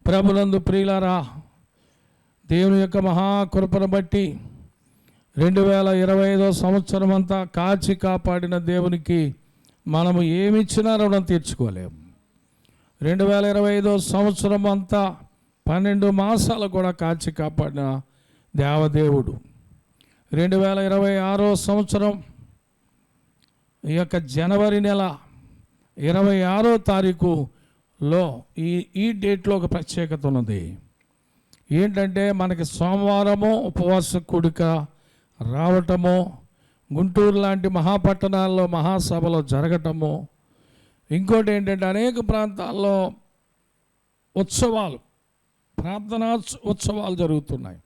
ప్రభునందు ప్రియులారా, దేవుని యొక్క మహాకృపను బట్టి 2025 సంవత్సరం అంతా కాచి కాపాడిన దేవునికి మనము ఏమిచ్చినా రుణం తీర్చుకోలేము. 2025 సంవత్సరం అంతా 12 మాసాలు కూడా కాచి కాపాడిన దేవదేవుడు 2026 సంవత్సరం ఈ యొక్క జనవరి నెల 26వ తారీఖులో ఈ డేట్లో ఒక ప్రత్యేకత ఉన్నది. ఏంటంటే మనకి సోమవారము ఉపవాస కూడిక రావటము, గుంటూరు లాంటి మహాపట్టణాల్లో మహాసభలో జరగటము, ఇంకోటి ఏంటంటే అనేక ప్రాంతాల్లో ఉత్సవాలు, ప్రార్థనా ఉత్సవాలు జరుగుతున్నాయి,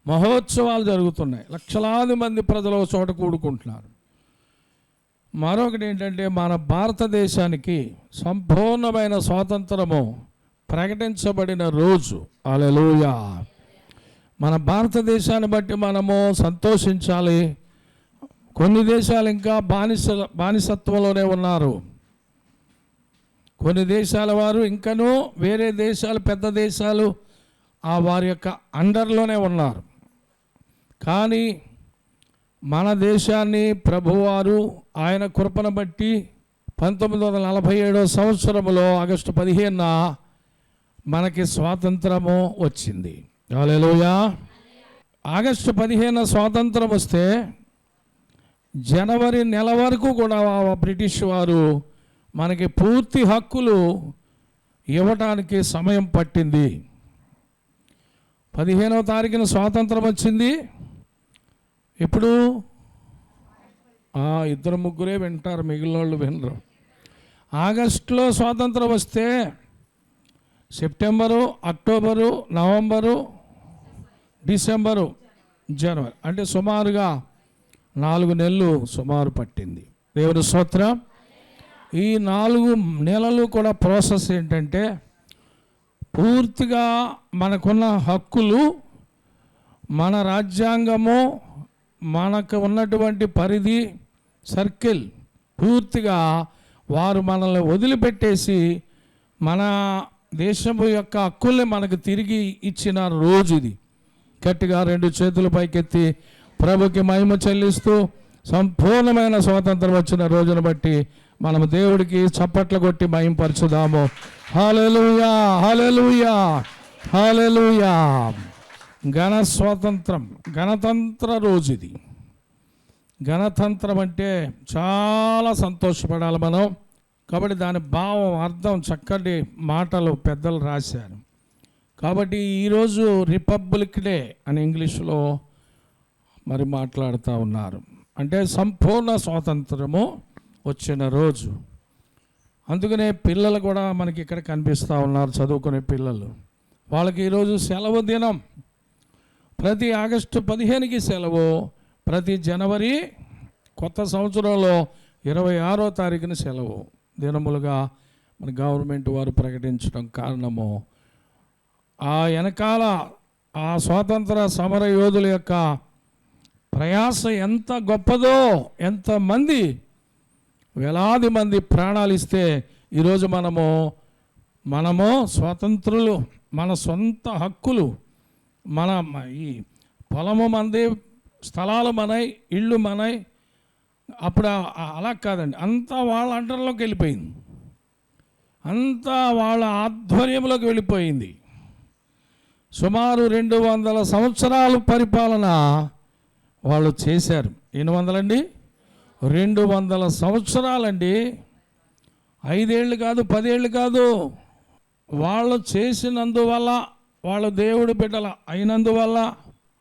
మహోత్సవాలు జరుగుతున్నాయి. లక్షలాది మంది ప్రజలు ఒక చోట కూడుకుంటున్నారు. మరొకటి ఏంటంటే మన భారతదేశానికి సంపూర్ణమైన స్వాతంత్రము ప్రకటించబడిన రోజు. హల్లెలూయా. మన భారతదేశాన్ని బట్టి మనము సంతోషించాలి. కొన్ని దేశాలు ఇంకా బానిసత్వంలోనే ఉన్నారు. కొన్ని దేశాల వారు ఇంకనూ వేరే దేశాలు, పెద్ద దేశాలు వారి యొక్క అండర్లోనే ఉన్నారు. కానీ మన దేశాన్ని ప్రభువారు ఆయన కృపను బట్టి 1947 సంవత్సరంలో ఆగస్టు 15న మనకి స్వాతంత్రము వచ్చింది. హల్లెలూయా. ఆగస్టు 15 స్వాతంత్రం వస్తే జనవరి నెల వరకు కూడా బ్రిటిష్ వారు మనకి పూర్తి హక్కులు ఇవ్వటానికి సమయం పట్టింది. 15వ తారీఖున స్వాతంత్రం వచ్చింది. ఇప్పుడు 2-3 వింటారు, మిగిలిన వాళ్ళు వినరు. ఆగస్టులో స్వాతంత్రం వస్తే సెప్టెంబరు, అక్టోబరు, నవంబరు, డిసెంబరు, జనవరి అంటే సుమారుగా 4 నెలలు సుమారు పట్టింది. దేవుని స్తోత్రం. ఈ 4 నెలలు కూడా ప్రాసెస్ ఏంటంటే పూర్తిగా మనకున్న హక్కులు, మన రాజ్యాంగము, మనకు ఉన్నటువంటి పరిధి, సర్కిల్ పూర్తిగా వారు మనల్ని వదిలిపెట్టేసి మన దేశము యొక్క హక్కుల్ని మనకు తిరిగి ఇచ్చిన రోజు ఇది. గట్టిగా 2 చేతులు పైకెత్తి ప్రభుకి మహిమ చెల్లిస్తూ సంపూర్ణమైన స్వాతంత్రం వచ్చిన రోజును బట్టి మనము దేవుడికి చప్పట్లు కొట్టి మహిమపరచుదాము. హల్లెలూయా, హల్లెలూయా, హల్లెలూయా. ఘన స్వాతంత్రం, గణతంత్ర రోజు ఇది. గణతంత్రం అంటే చాలా సంతోషపడాలి మనం. కాబట్టి దాని భావం, అర్థం, చక్కటి మాటలు పెద్దలు రాశారు. కాబట్టి ఈరోజు రిపబ్లిక్ డే అని ఇంగ్లీష్లో మరి మాట్లాడుతూ ఉన్నారు. అంటే సంపూర్ణ స్వాతంత్రము వచ్చిన రోజు. అందుకనే పిల్లలు కూడా మనకి ఇక్కడ కనిపిస్తూ ఉన్నారు, చదువుకునే పిల్లలు. వాళ్ళకి ఈరోజు సెలవు దినం. ప్రతి ఆగస్టు 15కి సెలవు, ప్రతి జనవరి కొత్త సంవత్సరంలో 26వ తారీఖున సెలవు దినములుగా మన గవర్నమెంట్ వారు ప్రకటించడం కారణము వెనకాల ఆ స్వాతంత్ర సమర యోధుల యొక్క ప్రయాస ఎంత గొప్పదో, ఎంతమంది వేలాది మంది ప్రాణాలు ఇస్తే ఈరోజు మనము స్వతంత్రులు, మన సొంత హక్కులు, మన ఈ పొలము మనది, స్థలాలు మనై, ఇళ్ళు మనై. అప్పుడు అలా కాదండి, అంతా వాళ్ళ అండర్లోకి వెళ్ళిపోయింది, అంతా వాళ్ళ ఆధ్వర్యంలోకి వెళ్ళిపోయింది. సుమారు 200 సంవత్సరాలు పరిపాలన వాళ్ళు చేశారు. 800 అండి, 200 సంవత్సరాలండి. 5 ఏళ్ళు కాదు, 10 ఏళ్ళు కాదు. వాళ్ళు చేసినందువల్ల, వాళ్ళు దేవుడి బిడ్డల అయినందువల్ల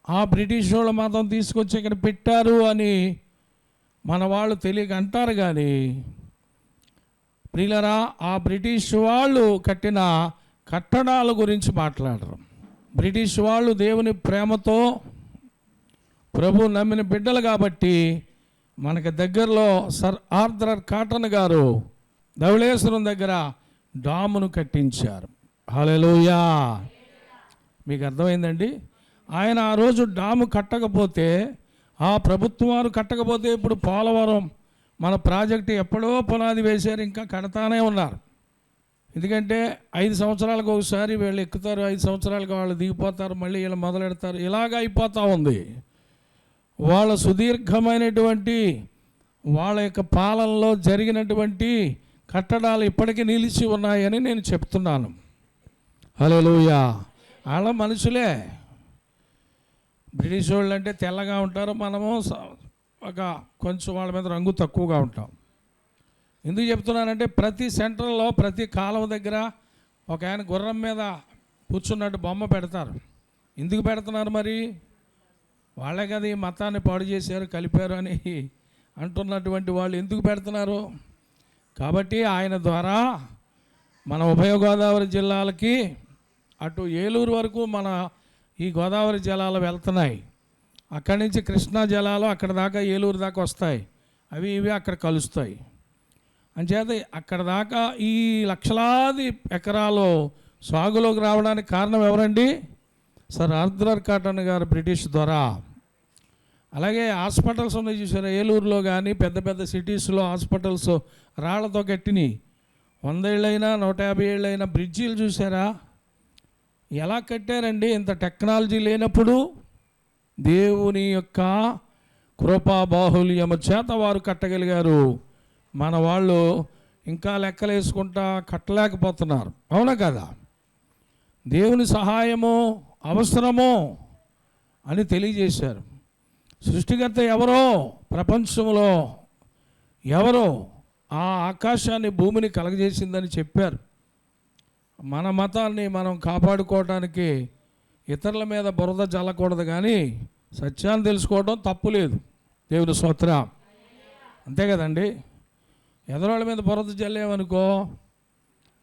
ఆ బ్రిటిష్ వాళ్ళ మతం తీసుకొచ్చి ఇక్కడ పెట్టారు అని మన వాళ్ళు తెలియక అంటారు. కానీ ప్రియులరా, ఆ బ్రిటిష్ వాళ్ళు కట్టిన కట్టడాల గురించి మాట్లాడరు. బ్రిటిష్ వాళ్ళు దేవుని ప్రేమతో ప్రభు నమ్మిన బిడ్డలు కాబట్టి మనకి దగ్గరలో సర్ ఆర్థర్ కాటన్ గారు ధవళేశ్వరం దగ్గర డామును కట్టించారు. హల్లెలూయా. మీకు అర్థమైందండి? ఆయన ఆ రోజు డాము కట్టకపోతే, ఆ ప్రభుత్వం వారు కట్టకపోతే, ఇప్పుడు పోలవరం మన ప్రాజెక్టు ఎప్పుడో పునాది వేశారు, ఇంకా కడతానే ఉన్నారు. ఎందుకంటే 5 సంవత్సరాలకు ఒకసారి వీళ్ళు ఎక్కుతారు, 5 సంవత్సరాలకు వాళ్ళు దిగిపోతారు, మళ్ళీ వీళ్ళు మొదలెడతారు. ఇలాగ అయిపోతూ ఉంది. వాళ్ళ సుదీర్ఘమైనటువంటి వాళ్ళ యొక్క పాలనలో జరిగినటువంటి కట్టడాలు ఇప్పటికీ నిలిచి ఉన్నాయని నేను చెప్తున్నాను. హల్లెలూయా. వాళ్ళ మనుషులే. బ్రిటిష్ వాళ్ళు అంటే తెల్లగా ఉంటారు, మనము ఒక కొంచెం వాళ్ళ మీద రంగు తక్కువగా ఉంటాం. ఎందుకు చెప్తున్నానంటే ప్రతి సెంటర్లో ప్రతి కాలువ దగ్గర ఒక ఆయన గుర్రం మీద కూర్చున్నట్టు బొమ్మ పెడతారు. ఎందుకు పెడుతున్నారు మరి? వాళ్ళే కదా ఈ మతాన్ని పాడు చేశారు, కలిపారు అని అంటున్నటువంటి వాళ్ళు ఎందుకు పెడుతున్నారు? కాబట్టి ఆయన ద్వారా మన ఉభయ గోదావరి జిల్లాలకి అటు ఏలూరు వరకు మన ఈ గోదావరి జలాలు వెళ్తున్నాయి. అక్కడి నుంచి కృష్ణా జలాలు అక్కడ దాకా ఏలూరు దాకా వస్తాయి. అవి ఇవి అక్కడ కలుస్తాయి. అంచేత అక్కడ దాకా ఈ లక్షలాది ఎకరాలు సాగులోకి రావడానికి కారణం ఎవరండి? సర్ ఆర్థర్ కాటన్ గారు, బ్రిటిష్ ద్వారా. అలాగే హాస్పిటల్స్ ఉన్నాయి చూసారా, ఏలూరులో కానీ పెద్ద పెద్ద సిటీస్లో హాస్పిటల్స్ రాళ్లతో కట్టినాయి. 100 ఏళ్ళైనా 150 ఏళ్ళైనా బ్రిడ్జీలు చూసారా ఎలా కట్టారండి? ఇంత టెక్నాలజీ లేనప్పుడు దేవుని యొక్క కృపా బాహుల్యము చేత వారు కట్టగలిగారు. మన వాళ్ళు ఇంకా లెక్కలేసుకుంటా కట్టలేకపోతున్నారు. అవునా కదా? దేవుని సహాయము అవసరము అని తెలియజేశారు. సృష్టికర్త ఎవరో, ప్రపంచంలో ఎవరో ఆ ఆకాశాన్ని భూమిని కలగజేసిందని చెప్పారు. మన మతాన్ని మనం కాపాడుకోవడానికి ఇతరుల మీద బురద జల్లకూడదు, కానీ సత్యాన్ని తెలుసుకోవడం తప్పు లేదు. దేవుని స్తోత్రం. అంతే కదండి. ఎదరోళ్ళ మీద బురద జల్లేమనుకో,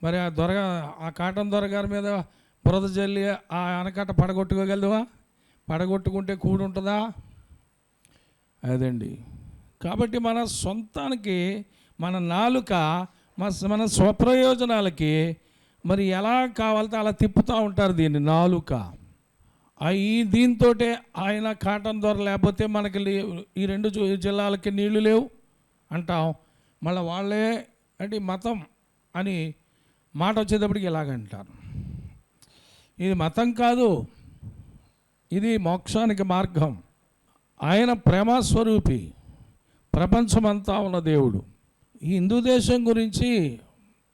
మరి ఆ కాటన్ దొరగారి మీద బురద జల్లి ఆ ఆనకట్ట పడగొట్టుకోగలదువా? పడగొట్టుకుంటే కూడుంటుందా? అదండి. కాబట్టి మన సొంతానికి, మన నాలుక మన స్వప్రయోజనాలకి మరి ఎలా కావాలితే అలా తిప్పుతూ ఉంటారు దీన్ని, నాలుక. దీంతో ఆయన కాటన్ దొర లేకపోతే మనకి ఈ 2 జిల్లాలకి నీళ్లు లేవు అంటాం. మళ్ళీ వాళ్ళే అంటే మతం అని మాట వచ్చేటప్పటికి ఇలాగంటారు. ఇది మతం కాదు, ఇది మోక్షానికి మార్గం. ఆయన ప్రేమస్వరూపి, ప్రపంచమంతా ఉన్న దేవుడు. ఈ హిందూ దేశం గురించి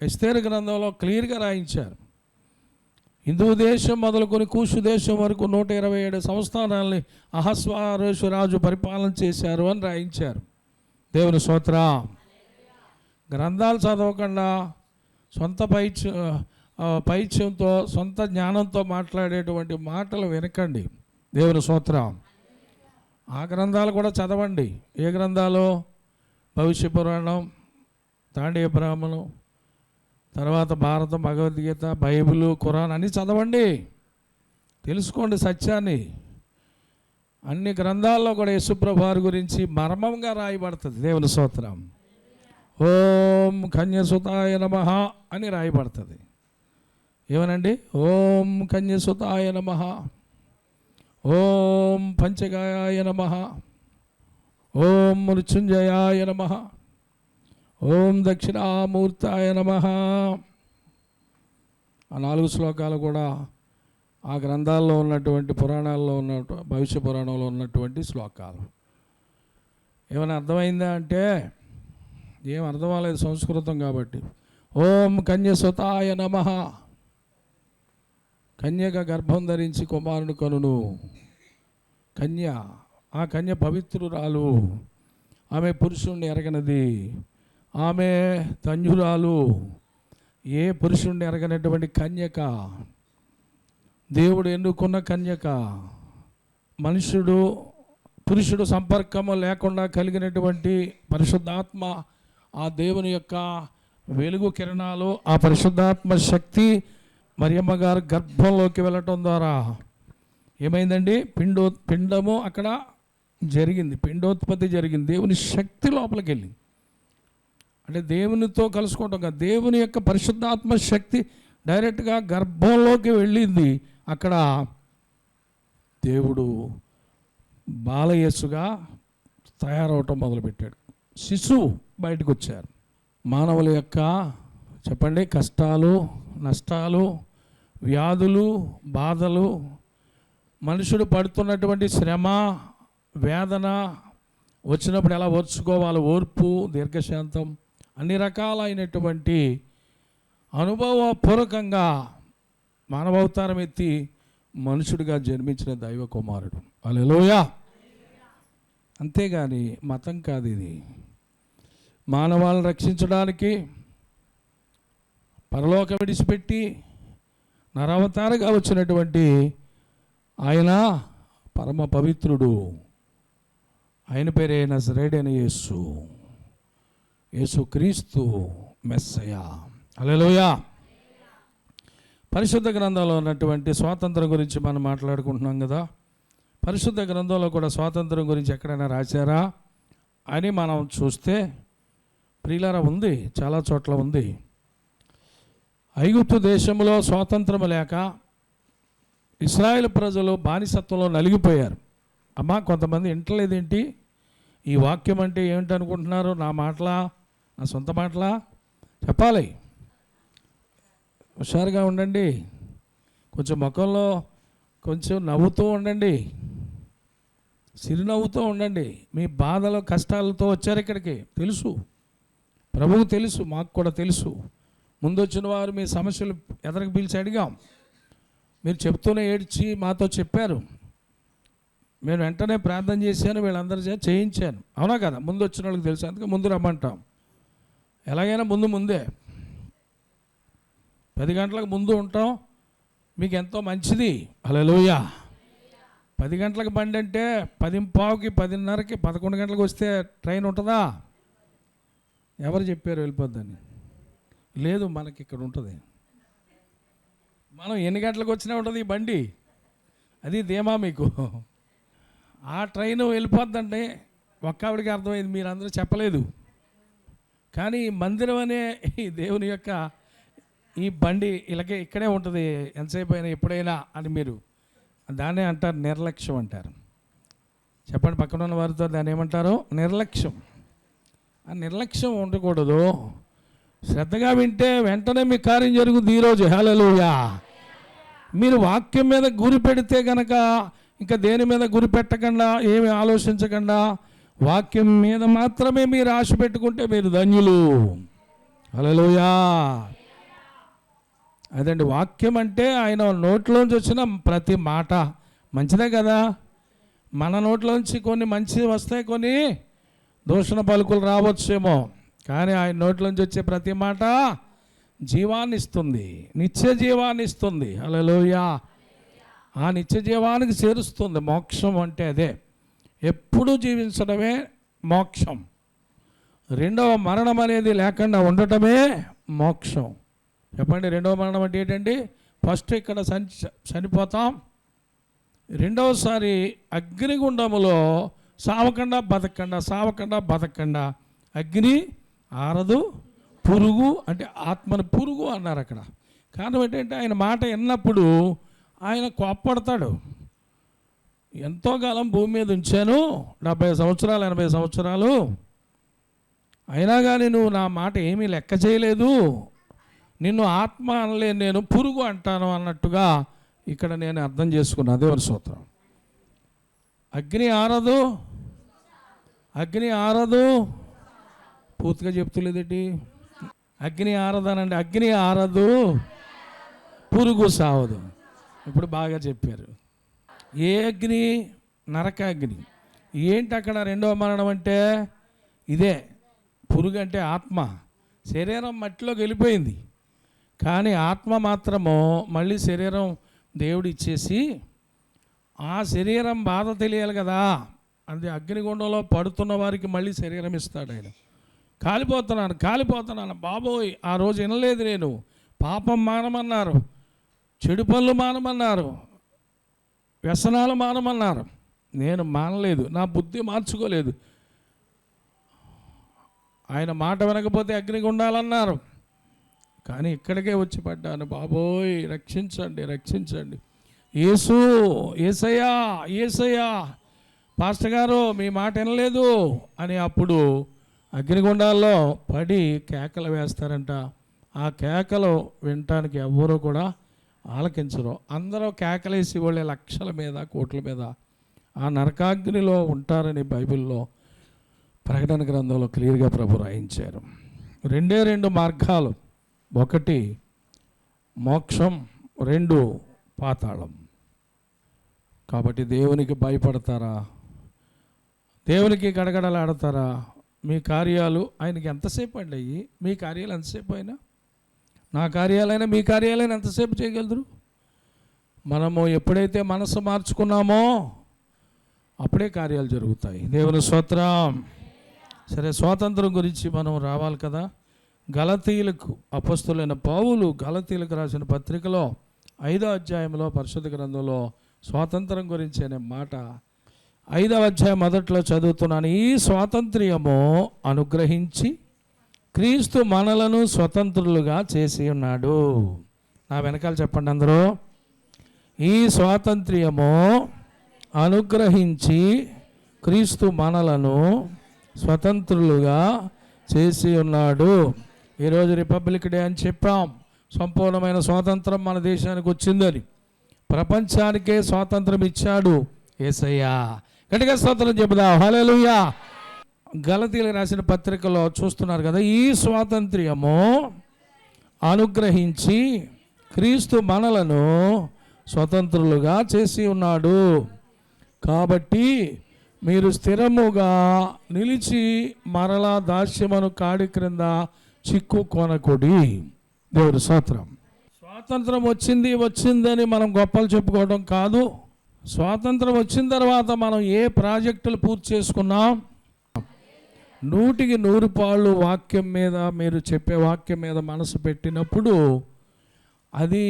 ఎస్తేరు గ్రంథంలో క్లియర్గా రాయించారు. హిందూ దేశం మొదలుకొని కూషు దేశం వరకు 127 సంస్థానాలని అహస్వేరోషు రాజు పరిపాలన చేశారు అని రాయించారు. దేవుని స్తోత్రం. గ్రంథాలు చదవకుండా సొంత పైత్యంతో సొంత జ్ఞానంతో మాట్లాడేటువంటి మాటలు వినకండి. దేవుని స్తోత్రం. ఆ గ్రంథాలు కూడా చదవండి. ఏ గ్రంథాలు? భవిష్య పురాణం, తాండీయ బ్రాహ్మణం, తర్వాత భారతం, భగవద్గీత, బైబిల్, ఖురాన్ అన్నీ చదవండి, తెలుసుకోండి సత్యాన్ని. అన్ని గ్రంథాల్లో కూడా యేసుప్రభు వారి గురించి మర్మంగా రాయబడుతుంది. దేవుని స్తోత్రం. ఓం కన్యసుతాయ నమః అని రాయబడుతుంది. ఏమనండి? ఓం కన్యసుతాయ నమః, ఓం పంచగాయాయ నమః, ఓం మృత్యుంజయాయ నమః, ఓం దక్షిణామూర్తాయ నమః. ఆ 4 శ్లోకాలు కూడా ఆ గ్రంథాల్లో ఉన్నటువంటి పురాణాల్లో భవిష్య పురాణంలో ఉన్నటువంటి శ్లోకాలు. ఏమైనా అర్థమైందా అంటే ఏం అర్థం అవ్వలేదు, సంస్కృతం కాబట్టి. ఓం కన్యసుతాయ నమః. కన్యక గర్భం ధరించి కుమారుని కనును. కన్య, ఆ కన్య పవిత్రురాలు, ఆమె పురుషుణ్ణి ఎరగనది, ఆమె ధన్యురాలు. ఏ పురుషుణ్ణి ఎరగనటువంటి కన్యక, దేవుడు ఎన్నుకున్న కన్యక, పురుషుడు సంపర్కము లేకుండా కలిగినటువంటి పరిశుద్ధాత్మ, ఆ దేవుని యొక్క వెలుగు కిరణాలు, ఆ పరిశుద్ధాత్మ శక్తి మరియమ్మ గారు గర్భంలోకి వెళ్ళటం ద్వారా ఏమైందండి? పిండము అక్కడ జరిగింది, పిండోత్పత్తి జరిగింది. దేవుని శక్తి లోపలికి వెళ్ళింది. అంటే దేవునితో కలుసుకోవటం కాదు, దేవుని యొక్క పరిశుద్ధాత్మ శక్తి డైరెక్ట్గా గర్భంలోకి వెళ్ళింది. అక్కడ దేవుడు బాలయేసుగా తయారవటం మొదలుపెట్టాడు. శిశువు బయటకు వచ్చారు. మానవుల యొక్క చెప్పండి, కష్టాలు, నష్టాలు, వ్యాధులు, బాధలు, మనుషుడు పడుతున్నటువంటి శ్రమ, వేదన వచ్చినప్పుడు ఎలా ఓర్చుకోవాలి, ఓర్పు, దీర్ఘశాంతం, అన్ని రకాలైనటువంటి అనుభవపూర్వకంగా మానవావతారం ఎత్తి మనుషుడిగా జన్మించిన దైవ కుమారుడు. హల్లెలూయా. అంతేగాని మతం కాదు ఇది. మానవాళ్ళని రక్షించడానికి పరలోకం విడిచిపెట్టి నరావతారగా వచ్చినటువంటి ఆయన పరమ పవిత్రుడు. ఆయన పేరే నజరేయుడైన యేసు, యేసుక్రీస్తు మెస్సయా. హల్లెలూయా. పరిశుద్ధ గ్రంథంలో ఉన్నటువంటి స్వాతంత్రం గురించి మనం మాట్లాడుకుంటున్నాం కదా. పరిశుద్ధ గ్రంథంలో కూడా స్వాతంత్రం గురించి ఎక్కడైనా రాశారా అని మనం చూస్తే ప్రియులారా ఉంది, చాలా చోట్ల ఉంది. ఐగుప్తు దేశంలో స్వాతంత్రం లేక ఇశ్రాయేల్ ప్రజలు బానిసత్వంలో నలిగిపోయారు. అమ్మా, కొంతమంది వింటలేదేంటి? ఈ వాక్యం అంటే ఏమిటి అనుకుంటున్నారు? నా మాటలా, నా సొంత మాటలా? చెప్పాలి. హుషారుగా ఉండండి, కొంచెం ముఖంలో కొంచెం నవ్వుతూ ఉండండి, చిరునవ్వుతూ ఉండండి. మీ బాధలు కష్టాలతో వచ్చారు ఇక్కడికి, తెలుసు, ప్రభువు తెలుసు, మాకు కూడా తెలుసు. ముందు వచ్చిన వారు మీ సమస్యలు ఎదరికి పిలిచి అడిగాం, మీరు చెప్తూనే ఏడ్చి మాతో చెప్పారు. నేను వెంటనే ప్రార్థన చేశాను, వీళ్ళందరూ చేయించాను. అవునా కదా? ముందు వచ్చిన వాళ్ళకి తెలుసు, అందుకే ముందు రమ్మంటాం. ఎలాగైనా ముందే 10 గంటలకు ముందు ఉంటాం, మీకు ఎంతో మంచిది. హల్లెలూయా. 10 గంటలకు బండి అంటే 10:15కి, 10:30కి, 11 గంటలకు వస్తే ట్రైన్ ఉంటుందా? ఎవరు చెప్పారు వెళ్ళిపోద్దని? లేదు, మనకి ఇక్కడ ఉంటుంది. మనం ఎన్ని గంటలకు వచ్చినా ఉంటుంది ఈ బండి, అది ధీమా మీకు. ఆ ట్రైన్ వెళ్ళిపోద్దంటే ఒక్కవిడికి అర్థమైంది, మీరు అందరూ చెప్పలేదు. కానీ ఈ మందిరం అనే ఈ దేవుని యొక్క ఈ బండి ఇక్కడే ఉంటుంది ఎంతసేపు అయినా, ఎప్పుడైనా అని మీరు దాన్నే అంటారు, నిర్లక్ష్యం అంటారు. చెప్పండి పక్కన ఉన్న వారితో, దాన్ని ఏమంటారు? నిర్లక్ష్యం. ఆ నిర్లక్ష్యం ఉండకూడదు. శ్రద్ధగా వింటే వెంటనే మీ కార్యం జరుగుతుంది ఈరోజు. హల్లెలూయా. మీరు వాక్యం మీద గురి పెడితే కనుక ఇంకా దేని మీద గురి పెట్టకుండా, ఏమి ఆలోచించకుండా వాక్యం మీద మాత్రమే మీరు ఆశ పెట్టుకుంటే మీరు ధన్యులు. హల్లెలూయా. అదండి వాక్యం అంటే. ఆయన నోట్లోంచి వచ్చిన ప్రతి మాట మంచిదే కదా. మన నోట్లోంచి కొన్ని మంచి వస్తాయి, కొన్ని దూషణ పలుకులు రావచ్చేమో, కానీ ఆయన నోట్లోంచి వచ్చే ప్రతి మాట జీవాన్ని ఇస్తుంది, నిత్య జీవాన్ని ఇస్తుంది. హల్లెలూయా. ఆ నిత్య జీవానికి చేరుస్తుంది. మోక్షం అంటే అదే, ఎప్పుడూ జీవించడమే మోక్షం. రెండవ మరణం అనేది లేకుండా ఉండటమే మోక్షం. చెప్పండి, రెండవ మరణం అంటే ఏంటండి? ఫస్ట్ ఇక్కడ చనిపోతాం, రెండవసారి అగ్నిగుండములో సావకుండా బతకండా. అగ్ని ఆరదు, పురుగు అంటే ఆత్మను పురుగు అన్నారు అక్కడ. కారణం ఏంటంటే ఆయన మాట విన్నప్పుడు ఆయన కోప్పడతాడు. ఎంతో కాలం భూమి మీద ఉంచాను, 70 సంవత్సరాలు 80 సంవత్సరాలు, అయినా కానీ నువ్వు నా మాట ఏమీ లెక్క చేయలేదు, నిన్ను ఆత్మ అనలేను, నేను పురుగు అంటాను అన్నట్టుగా ఇక్కడ నేను అర్థం చేసుకున్నా. దేవుని స్తోత్రం. అగ్ని ఆరదు, పూర్తిగా చెప్తులేదేంటి? అగ్ని ఆరదనండి. అగ్ని ఆరదు, పురుగు సావదు. ఇప్పుడు బాగా చెప్పారు. ఏ అగ్ని? నరకాగ్ని. ఏంటి అక్కడ రెండవ మరణం అంటే? ఇదే. పురుగు అంటే ఆత్మ. శరీరం మట్టిలోకి వెళ్ళిపోయింది, కానీ ఆత్మ మాత్రము మళ్ళీ శరీరం దేవుడు ఇచ్చేసి, ఆ శరీరం బాధ తెలియాలి కదా, అది అగ్నిగుండంలో పడుతున్న వారికి మళ్ళీ శరీరం ఇస్తాడు ఆయన. కాలిపోతున్నాను బాబోయ్, ఆ రోజు వినలేదు నేను, పాపం మానమన్నారు, చెడు పనులు మానమన్నారు, వ్యసనాలు మానమన్నారు, నేను మానలేదు, నా బుద్ధి మార్చుకోలేదు. ఆయన మాట వినకపోతే అగ్నిగుండాలన్నారు, కానీ ఇక్కడికే వచ్చి పడ్డాను. బాబోయ్, రక్షించండి. యేసయ్యా పాస్టర్ గారు మీ మాట వినలేదు అని అప్పుడు అగ్నిగుండాల్లో పడి కేకలు వేస్తారంట. ఆ కేకలు వినటానికి ఎవ్వరూ కూడా ఆలకించరు. అందరూ కేకలేసి వాళ్ళే లక్షల మీద కోట్ల మీద ఆ నరకాగ్నిలో ఉంటారని బైబిల్లో ప్రకటన గ్రంథంలో క్లియర్గా ప్రభు రాయించారు. రెండు మార్గాలు, ఒకటి మోక్షం, రెండు పాతాళం. కాబట్టి దేవునికి భయపడతారా? దేవునికి గడగడలాడతారా? మీ కార్యాలు ఆయనకి ఎంతసేపు అండి అయ్యి? మీ కార్యాలు ఎంతసేపు అయినా, నా కార్యాలైనా మీ కార్యాలైనా ఎంతసేపు చేయగలరు? మనము ఎప్పుడైతే మనసు మార్చుకున్నామో అప్పుడే కార్యాలు జరుగుతాయి. దేవుని స్తోత్రం. సరే, స్వాతంత్రం గురించి మనం రావాలి కదా. గలతీయులకు అపొస్తలుడైన పౌలు గలతీయులకు రాసిన పత్రికలో 5వ అధ్యాయంలో పరిశుద్ధ గ్రంథంలో స్వాతంత్రం గురించి అనే మాట 5వ అధ్యాయం మొదట్లో చదువుతున్నాను. ఈ స్వాతంత్ర్యము అనుగ్రహించి క్రీస్తు మనలను స్వతంత్రులుగా చేసి ఉన్నాడు. నా వెనకాల చెప్పండి అందరూ. ఈ స్వాతంత్ర్యము అనుగ్రహించి క్రీస్తు మనలను స్వతంత్రులుగా చేసి ఉన్నాడు. ఈరోజు రిపబ్లిక్ డే అని చెప్పాం. సంపూర్ణమైన స్వాతంత్రం మన దేశానికి వచ్చిందని, ప్రపంచానికే స్వాతంత్రం ఇచ్చాడు యేసయ్యా. గట్టిగా స్తోత్రం చెబుదాం. హల్లెలూయా. గలతీయులకు రాసిన పత్రికలో చూస్తున్నారు కదా, ఈ స్వాతంత్ర్యము అనుగ్రహించి క్రీస్తు మనలను స్వతంత్రులుగా చేసి ఉన్నాడు. కాబట్టి మీరు స్థిరముగా నిలిచి మరలా దాస్యమును కాడి క్రింద చిక్కుకొనకుడి. దేవుని స్తోత్రం. స్వాతంత్రం వచ్చిందని మనం గొప్పలు చెప్పుకోవడం కాదు. స్వాతంత్రం వచ్చిన తర్వాత మనం ఏ ప్రాజెక్టులు పూర్తి చేసుకున్నాం, 100కి 100 పాళ్ళు వాక్యం మీద, మీరు చెప్పే వాక్యం మీద మనసు పెట్టినప్పుడు అది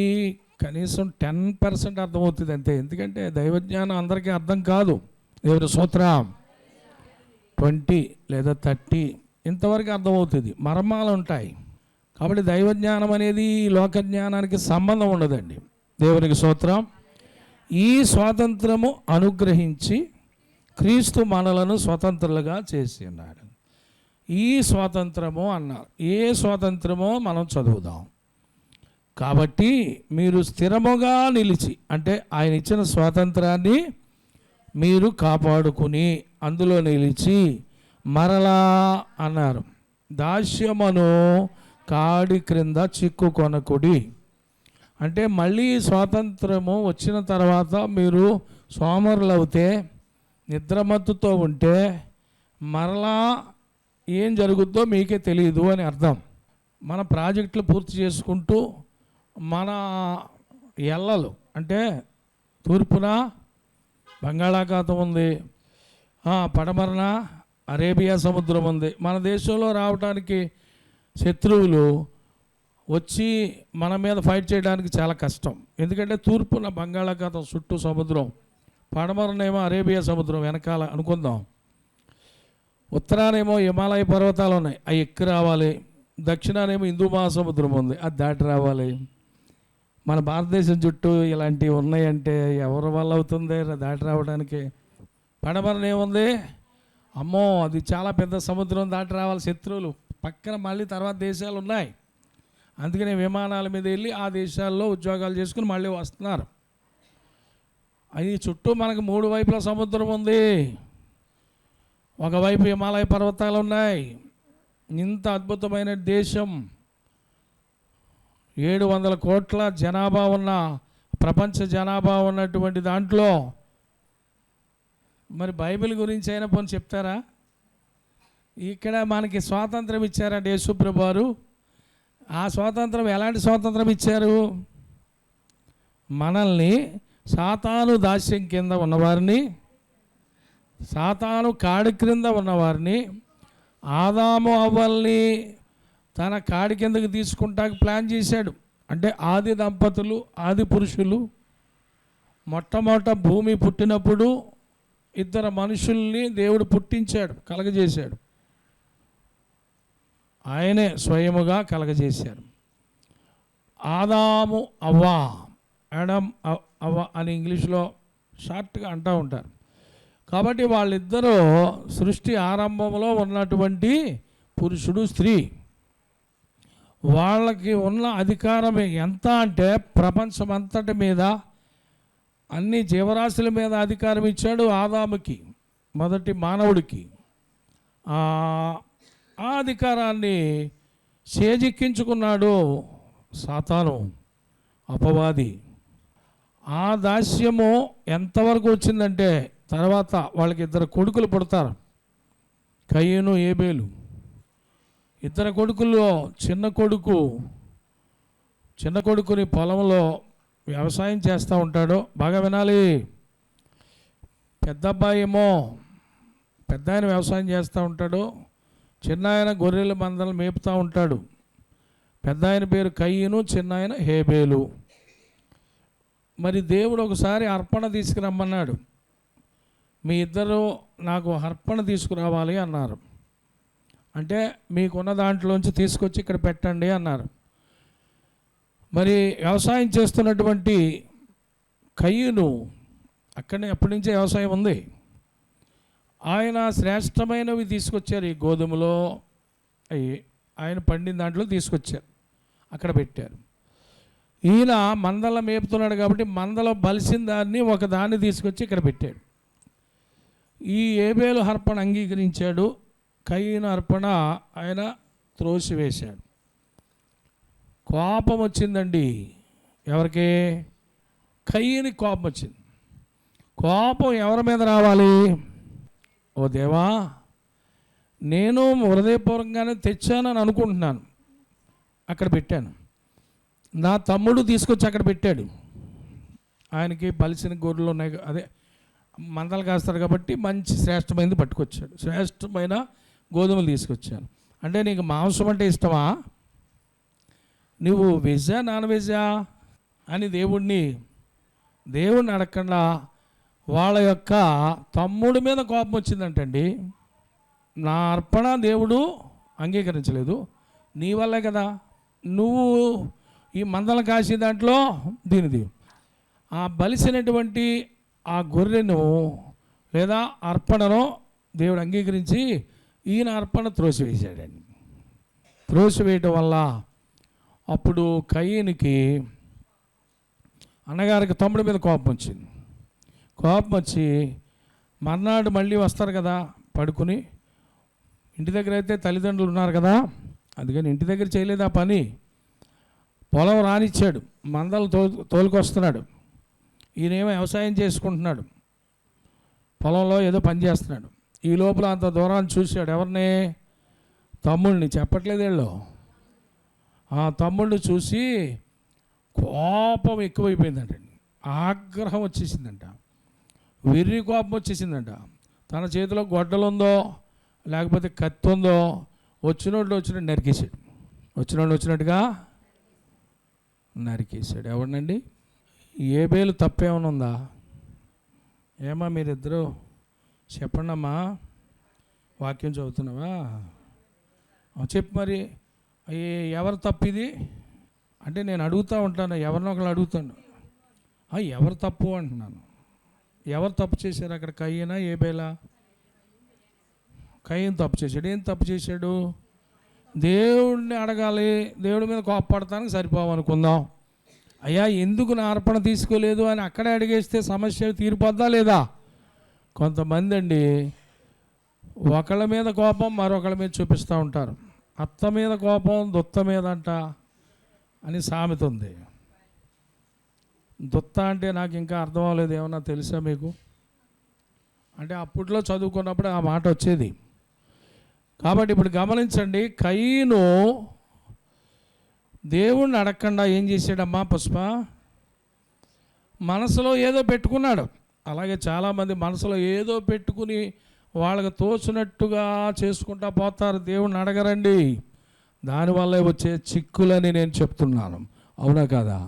కనీసం 10% అర్థమవుతుంది అంతే. ఎందుకంటే దైవజ్ఞానం అందరికీ అర్థం కాదు. దేవుని స్తోత్రం. 20 లేదా 30 ఇంతవరకు అర్థమవుతుంది, మర్మాలు ఉంటాయి. కాబట్టి దైవజ్ఞానం అనేది లోక జ్ఞానానికి సంబంధం ఉండదండి. దేవునికి స్తోత్రం. ఈ స్వాతంత్రము అనుగ్రహించి క్రీస్తు మనలను స్వతంత్రులుగా చేసి ఉన్నాడు. ఈ స్వాతంత్రము అన్నారు. ఏ స్వాతంత్రమో మనం చదువుదాం. కాబట్టి మీరు స్థిరముగా నిలిచి, అంటే ఆయన ఇచ్చిన స్వాతంత్రాన్ని మీరు కాపాడుకుని అందులో నిలిచి మరలా అన్నారు, దాస్యమును కాడి క్రింద చిక్కుకొనకుడి. అంటే మళ్ళీ స్వాతంత్రము వచ్చిన తర్వాత మీరు సోమరులు అవుతే, నిద్రమత్తుతో ఉంటే మరలా ఏం జరుగుద్దో మీకే తెలియదు అని అర్థం. మన ప్రాజెక్టులు పూర్తి చేసుకుంటూ మన ఎల్లలు, అంటే తూర్పున బంగాళాఖాతం ఉంది, పడమరన అరేబియా సముద్రం ఉంది. మన దేశంలో రావడానికి శత్రువులు వచ్చి మన మీద ఫైట్ చేయడానికి చాలా కష్టం. ఎందుకంటే తూర్పున బంగాళాఖాతం చుట్టూ సముద్రం, పడమరనేమో అరేబియా సముద్రం వెనకాల అనుకుందాం, ఉత్తరానేమో హిమాలయ పర్వతాలు ఉన్నాయి, అవి ఎక్కి రావాలి. దక్షిణానేమో హిందూ మహాసముద్రం ఉంది, అది దాటి రావాలి. మన భారతదేశం చుట్టూ ఇలాంటివి ఉన్నాయంటే ఎవరి వల్ల అవుతుంది దాటి రావడానికి? పడమరనేముంది, అమ్మో అది చాలా పెద్ద సముద్రం, దాటి రావాలి శత్రువులు. పక్కన మళ్ళీ తర్వాత దేశాలు ఉన్నాయి. అందుకనే విమానాల మీద వెళ్ళి ఆ దేశాల్లో ఉద్యోగాలు చేసుకుని మళ్ళీ వస్తున్నారు. అది చుట్టూ మనకు 3 వైపుల సముద్రం ఉంది, ఒకవైపు హిమాలయ పర్వతాలు ఉన్నాయి. ఇంత అద్భుతమైన దేశం, 700 కోట్ల జనాభా ఉన్న, ప్రపంచ జనాభా ఉన్నటువంటి దాంట్లో మరి బైబిల్ గురించి అయినా పోనీ చెప్తారా? ఇక్కడ మనకి స్వాతంత్రం ఇచ్చారంటే యేసుప్రభు వారు. ఆ స్వాతంత్రం ఎలాంటి స్వాతంత్రం ఇచ్చారు? మనల్ని సాతాను దాస్యం కింద ఉన్నవారిని, సాతాను కాడి క్రింద ఉన్నవారిని, ఆదాము అవ్వల్ని తన కాడి కిందకి తీసుకుంటానికి ప్లాన్ చేశాడు. అంటే ఆది దంపతులు, ఆది పురుషులు మొట్టమొదట భూమి పుట్టినప్పుడు 2 మనుషుల్ని దేవుడు పుట్టించాడు, కలగజేశాడు. ఆయనే స్వయముగా కలగజేశారు. ఆదాము అవ్వ, యాడమ్ అవ్వ అని ఇంగ్లీష్లో షార్ట్గా అంటూ ఉంటారు. కాబట్టి వాళ్ళిద్దరూ సృష్టి ఆరంభంలో ఉన్నటువంటి పురుషుడు స్త్రీ, వాళ్ళకి ఉన్న అధికారం ఎంత అంటే ప్రపంచమంతటి మీద అన్ని జీవరాశుల మీద అధికారం ఇచ్చాడు ఆదాముకి, మొదటి మానవుడికి. ఆ అధికారాన్ని చేజిక్కించుకున్నాడు సాతాను, అపవాది. ఆ దాస్యము ఎంతవరకు వచ్చిందంటే తర్వాత వాళ్ళకి 2 కొడుకులు పుడతారు, కయ్యను ఏబేలు. 2 కొడుకుల్లో చిన్న కొడుకుని పొలంలో వ్యవసాయం చేస్తూ ఉంటాడు. బాగా వినాలి. పెద్ద అబ్బాయి ఏమో పెద్ద ఆయన వ్యవసాయం చేస్తూ ఉంటాడు, చిన్న ఆయన గొర్రెల మందలు మేపుతూ ఉంటాడు. పెద్ద ఆయన పేరు కయ్యను, చిన్న ఆయన హేబేలు. మరి దేవుడు ఒకసారి అర్పణ తీసుకురమ్మన్నాడు. మీ ఇద్దరు నాకు అర్పణ తీసుకురావాలి అన్నారు. అంటే మీకున్న దాంట్లోంచి తీసుకొచ్చి ఇక్కడ పెట్టండి అన్నారు. మరి వ్యవసాయం చేస్తున్నటువంటి కయ్యను, అక్కడనే అప్పటి నుంచే వ్యవసాయం ఉంది, ఆయన శ్రేష్టమైనవి తీసుకొచ్చారు. ఈ గోధుమలో ఆయన పండిన దాంట్లో తీసుకొచ్చారు, అక్కడ పెట్టారు. ఈయన మందల మేపుతున్నాడు కాబట్టి మందలో బలిసిన దాన్ని ఒక దాన్ని తీసుకొచ్చి ఇక్కడ పెట్టాడు. ఈ ఏబేలు అర్పణ అంగీకరించాడు, కయ్యను అర్పణ ఆయన త్రోసివేశాడు. కోపం వచ్చిందండి. ఎవరికి? కయ్యని కోపం వచ్చింది. కోపం ఎవరి మీద రావాలి? ఓ దేవా, నేను హృదయపూర్వకంగానే తెచ్చానని అనుకుంటున్నాను, అక్కడ పెట్టాను. నా తమ్ముడు తీసుకొచ్చి అక్కడ పెట్టాడు. ఆయనకి బలిసిన గొర్రెలు ఉన్నాయి, అదే మందలు కాస్తాడు కాబట్టి మంచి శ్రేష్టమైనది పట్టుకొచ్చాడు. శ్రేష్టమైన గోధుమలు తీసుకొచ్చాను. అంటే నీకు మాంసం అంటే ఇష్టమా? నువ్వు వెజ్జా నాన్ వెజ్జా అని దేవుణ్ణి అడగకుండా వాళ్ళ యొక్క తమ్ముడి మీద కోపం వచ్చిందంటండి. నా అర్పణ దేవుడు అంగీకరించలేదు, నీ వల్లే కదా నువ్వు ఈ మందలు కాసే దాంట్లో దీనిది. ఆ బలిసినటువంటి ఆ గొర్రెను లేదా అర్పణను దేవుడు అంగీకరించి ఈయన అర్పణ త్రోసివేశాడండి. త్రోసివేయటం వల్ల అప్పుడు కయ్యనికి, అన్నగారికి తమ్ముడి మీద కోపం వచ్చింది. కోపం వచ్చి మర్నాడు మళ్ళీ వస్తారు కదా పడుకుని. ఇంటి దగ్గర అయితే తల్లిదండ్రులు ఉన్నారు కదా, అందుకని ఇంటి దగ్గర చేయలేదు ఆ పని. పొలం రానిచ్చాడు, మందలు తోలుకొస్తున్నాడు. ఈయనేమో వ్యవసాయం చేసుకుంటున్నాడు, పొలంలో ఏదో పని చేస్తున్నాడు. ఈ లోపల అంత దూరాన్ని చూశాడు. ఎవరిని? తమ్ముడిని. చెప్పట్లేదు వీళ్ళు. ఆ తమ్ముడిని చూసి కోపం ఎక్కువైపోయిందంటండి. ఆగ్రహం వచ్చేసిందంట, వెర్రి కోపం వచ్చేసిందంట. తన చేతిలో గొడ్డలుందో లేకపోతే కత్తి ఉందో వచ్చినట్టు నరికేశాడు. వచ్చినట్టుగా నరికేశాడు. ఎవరినండి? ఏబేలు తప్పేమైనా ఉందా? ఏమా మీరిద్దరూ చెప్పండి అమ్మా, వాక్యం చదువుతున్నావా? చెప్పు మరి, ఎవరు తప్పిది అంటే నేను అడుగుతూ ఉంటాను, ఎవరినొకరు అడుగుతాను. ఎవరు తప్పు అంటున్నాను. ఎవరు తప్పు చేశారు అక్కడ? కయ్యనా ఏబేలా? కయ్యను తప్పు చేశాడు. ఏం తప్పు చేశాడు? దేవుడిని అడగాలి, దేవుడి మీద కోపపడతానికి సరిపోవనుకుందాం. అయ్యా ఎందుకు నా అర్పణ తీసుకోలేదు అని అక్కడే అడిగేస్తే సమస్య తీరిపోద్దా లేదా? కొంతమంది అండి ఒకళ్ళ మీద కోపం మరొకళ్ళ మీద చూపిస్తూ ఉంటారు. అత్త మీద కోపం దుత్త మీద అంట అని సామెత ఉంది. దుత్త అంటే నాకు ఇంకా అర్థం అవ్వలేదు, ఏమన్నా తెలుసా మీకు? అంటే అప్పట్లో చదువుకున్నప్పుడు ఆ మాట వచ్చేది. కాబట్టి ఇప్పుడు గమనించండి, కయ్యను దేవుణ్ణి అడగకుండా ఏం చేశాడమ్మా పుష్ప? మనసులో ఏదో పెట్టుకున్నాడు. అలాగే చాలామంది మనసులో ఏదో పెట్టుకుని వాళ్ళకి తోచినట్టుగా చేసుకుంటా పోతారు, దేవుణ్ణి అడగరండి. దానివల్ల వచ్చే చిక్కులని నేను చెప్తున్నాను, అవునా కదా?